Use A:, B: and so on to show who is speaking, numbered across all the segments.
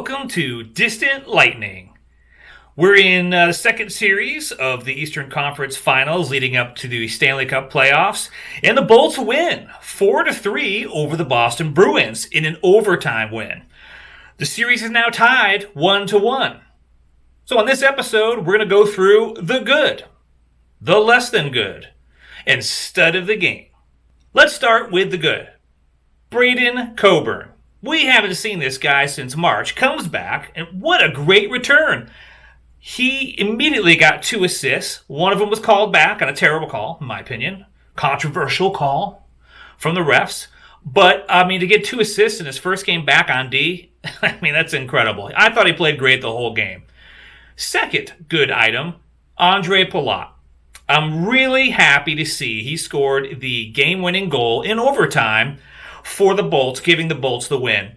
A: welcome to Distant Lightning. We're in the second series of the Eastern Conference Finals leading up to the Stanley Cup playoffs, and the Bolts win 4-3 over the Boston Bruins in an overtime win. The series is now tied 1-1. So on this episode, we're going to go through the good, the less than good, and stud of the game. Let's start with the good. Brayden Point. We haven't seen this guy since March. Comes back, and what a great return. He immediately got 2 assists. One of them was called back on a terrible call, in my opinion. Controversial call from the refs. But, to get 2 assists in his first game back on D, that's incredible. I thought he played great the whole game. Second good item, Andrei Vasilevskiy. I'm really happy to see he scored the game-winning goal in overtime for the Bolts, giving the Bolts the win.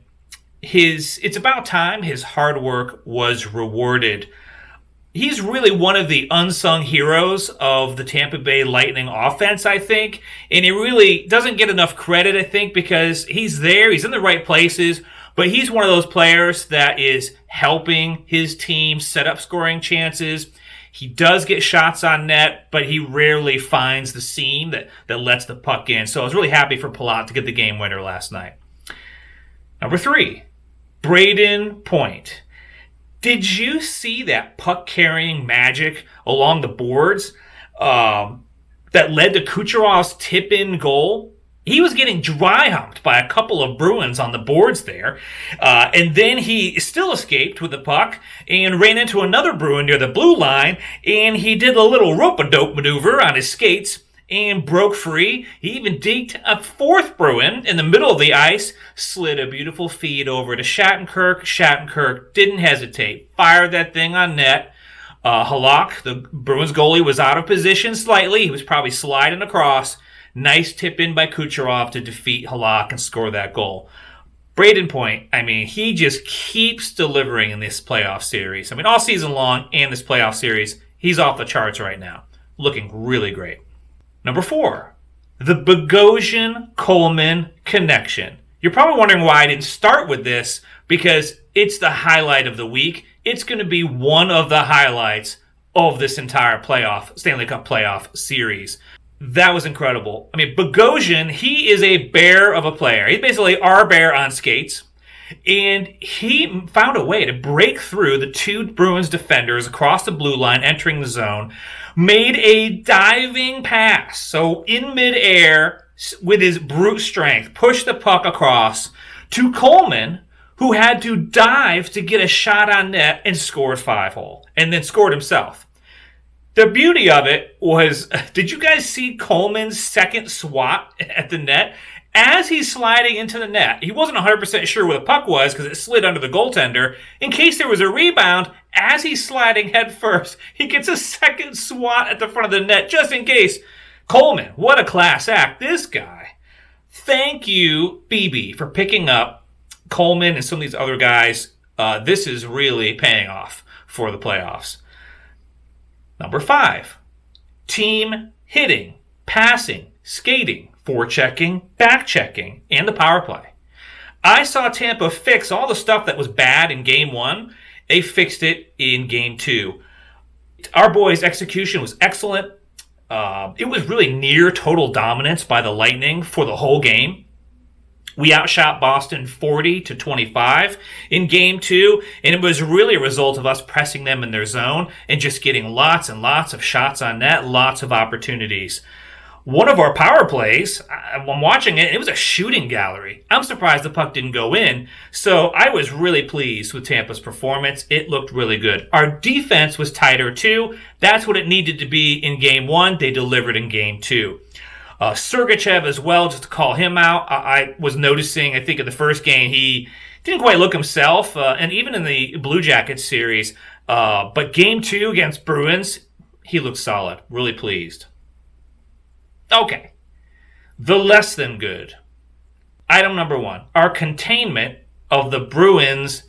A: It's about time his hard work was rewarded. He's really one of the unsung heroes of the Tampa Bay Lightning offense, I think. And he really doesn't get enough credit, I think, because he's there, he's in the right places, but he's one of those players that is helping his team set up scoring chances. He does get shots on net, but he rarely finds the seam that lets the puck in. So I was really happy for Palat to get the game winner last night. Number 3, Brayden Point. Did you see that puck-carrying magic along the boards that led to Kucherov's tip-in goal? He was getting dry-humped by a couple of Bruins on the boards there. And then he still escaped with the puck and ran into another Bruin near the blue line. And he did a little rope-a-dope maneuver on his skates and broke free. He even deked a 4th Bruin in the middle of the ice, slid a beautiful feed over to Shattenkirk. Shattenkirk didn't hesitate, fired that thing on net. Halak, the Bruins goalie, was out of position slightly. He was probably sliding across. Nice tip in by Kucherov to defeat Halak and score that goal. Brayden Point, he just keeps delivering in this playoff series. All season long and this playoff series, he's off the charts right now. Looking really great. Number 4, the Bogosian-Coleman connection. You're probably wondering why I didn't start with this, because it's the highlight of the week. It's going to be one of the highlights of this entire Stanley Cup playoff series. That was incredible. Bogosian, he is a bear of a player. He's basically our bear on skates. And he found a way to break through the 2 Bruins defenders across the blue line, entering the zone, made a diving pass. So in midair, with his brute strength, pushed the puck across to Coleman, who had to dive to get a shot on net and scored 5-hole, and then scored himself. The beauty of it was, did you guys see Coleman's second swat at the net? As he's sliding into the net, he wasn't 100% sure where the puck was because it slid under the goaltender. In case there was a rebound, as he's sliding head first, he gets a second swat at the front of the net just in case. Coleman, what a class act. This guy. Thank you, BB, for picking up Coleman and some of these other guys. This is really paying off for the playoffs. Number 5, team hitting, passing, skating, forechecking, backchecking, and the power play. I saw Tampa fix all the stuff that was bad in Game 1. They fixed it in Game 2. Our boys' execution was excellent. It was really near total dominance by the Lightning for the whole game. We outshot Boston 40-25 in Game 2, and it was really a result of us pressing them in their zone and just getting lots and lots of shots on net, lots of opportunities. One of our power plays, I'm watching it, it was a shooting gallery. I'm surprised the puck didn't go in, so I was really pleased with Tampa's performance. It looked really good. Our defense was tighter too. That's what it needed to be in Game 1. They delivered in Game 2. Sergachev as well, just to call him out. I was noticing, I think in the first game, he didn't quite look himself, and even in the Blue Jackets series. But Game 2 against Bruins, he looked solid. Really pleased. Okay. The less than good. Item number 1, our containment of the Bruins'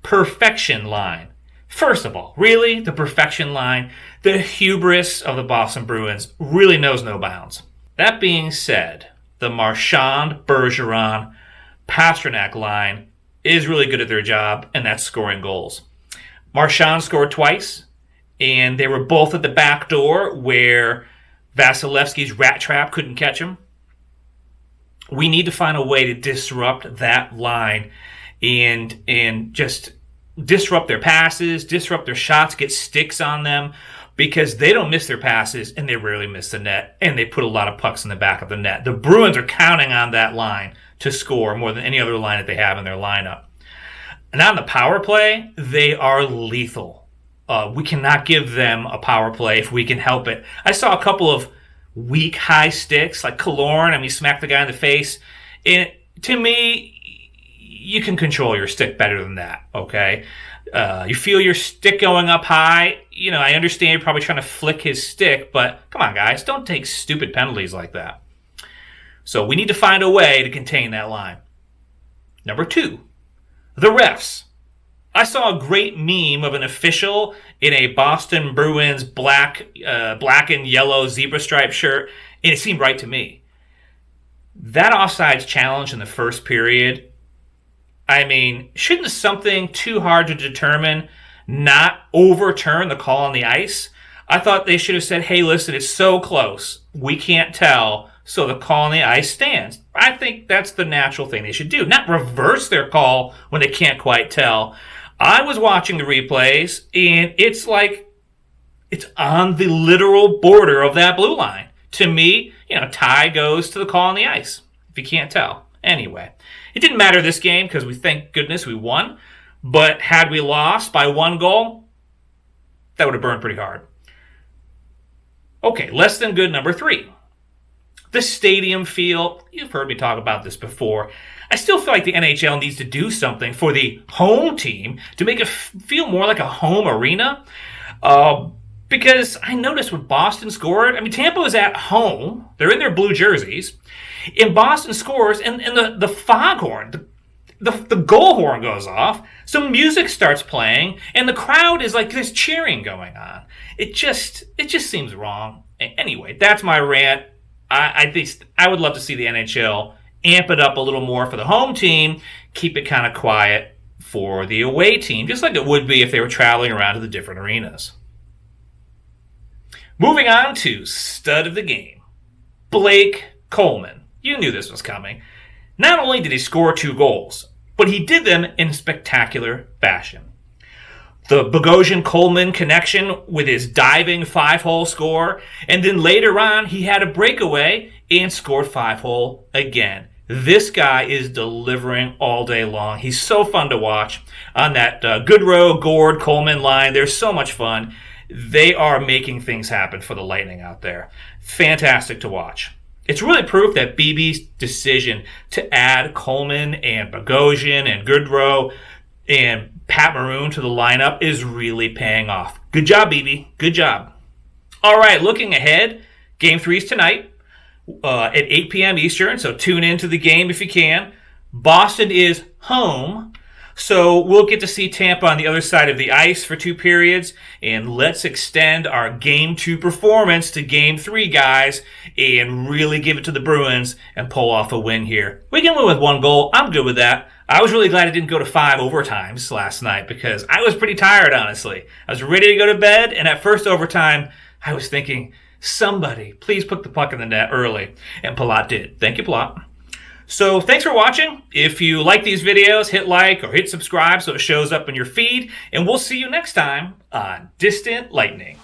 A: perfection line. First of all, really, the perfection line, the hubris of the Boston Bruins really knows no bounds. That being said, the Marchand, Bergeron, Pastrnak line is really good at their job, and that's scoring goals. Marchand scored twice, and they were both at the back door where Vasilevskiy's rat trap couldn't catch him. We need to find a way to disrupt that line and just disrupt their passes, disrupt their shots, get sticks on them, because they don't miss their passes and they rarely miss the net, and they put a lot of pucks in the back of the net. The Bruins are counting on that line to score more than any other line that they have in their lineup. And on the power play, they are lethal. We cannot give them a power play if we can help it. I saw a couple of weak high sticks, like Coleman. He smacked the guy in the face. And to me, you can control your stick better than that, okay? You feel your stick going up high. I understand you're probably trying to flick his stick, but come on, guys, don't take stupid penalties like that. So we need to find a way to contain that line. Number 2, the refs. I saw a great meme of an official in a Boston Bruins black and yellow zebra stripe shirt, and it seemed right to me. That offsides challenge in the first period, shouldn't something too hard to determine not overturn the call on the ice? I thought they should have said, hey, listen, it's so close, we can't tell, so the call on the ice stands. I think that's the natural thing they should do, not reverse their call when they can't quite tell. I was watching the replays, and it's like it's on the literal border of that blue line. To me, tie goes to the call on the ice, if you can't tell. Anyway, it didn't matter this game because thank goodness we won. But had we lost by 1 goal, that would have burned pretty hard. Okay, less than good number 3. The stadium feel. You've heard me talk about this before. I still feel like the NHL needs to do something for the home team to make it feel more like a home arena. Because I noticed when Boston scored, Tampa was at home. They're in their blue jerseys. And Boston scores, and the foghorn, the goal horn goes off. Some music starts playing, and the crowd is like there's cheering going on. It just seems wrong. Anyway, that's my rant. I would love to see the NHL amp it up a little more for the home team, keep it kind of quiet for the away team, just like it would be if they were traveling around to the different arenas. Moving on to stud of the game, Blake Coleman. You knew this was coming. Not only did he score 2 goals, but he did them in spectacular fashion. The Bogosian-Coleman connection with his diving 5-hole score, and then later on he had a breakaway and scored 5-hole again. This guy is delivering all day long. He's so fun to watch on that Goodrow, Gord, Coleman line. They're so much fun. They are making things happen for the Lightning out there. Fantastic to watch. It's really proof that BB's decision to add Coleman and Bogosian and Goodrow and Pat Maroon to the lineup is really paying off. Good job, BB. Good job. All right, looking ahead, Game 3 is tonight at 8 p.m. Eastern, so tune into the game if you can. Boston is home, so we'll get to see Tampa on the other side of the ice for 2 periods, and let's extend our Game 2 performance to Game 3, guys, and really give it to the Bruins and pull off a win here. We can win with 1 goal. I'm good with that. I was really glad it didn't go to 5 overtimes last night because I was pretty tired, honestly. I was ready to go to bed, and at first overtime, I was thinking, somebody, please put the puck in the net early. And Palat did. Thank you, Palat. So thanks for watching. If you like these videos, hit like or hit subscribe so it shows up in your feed. And we'll see you next time on Distant Lightning.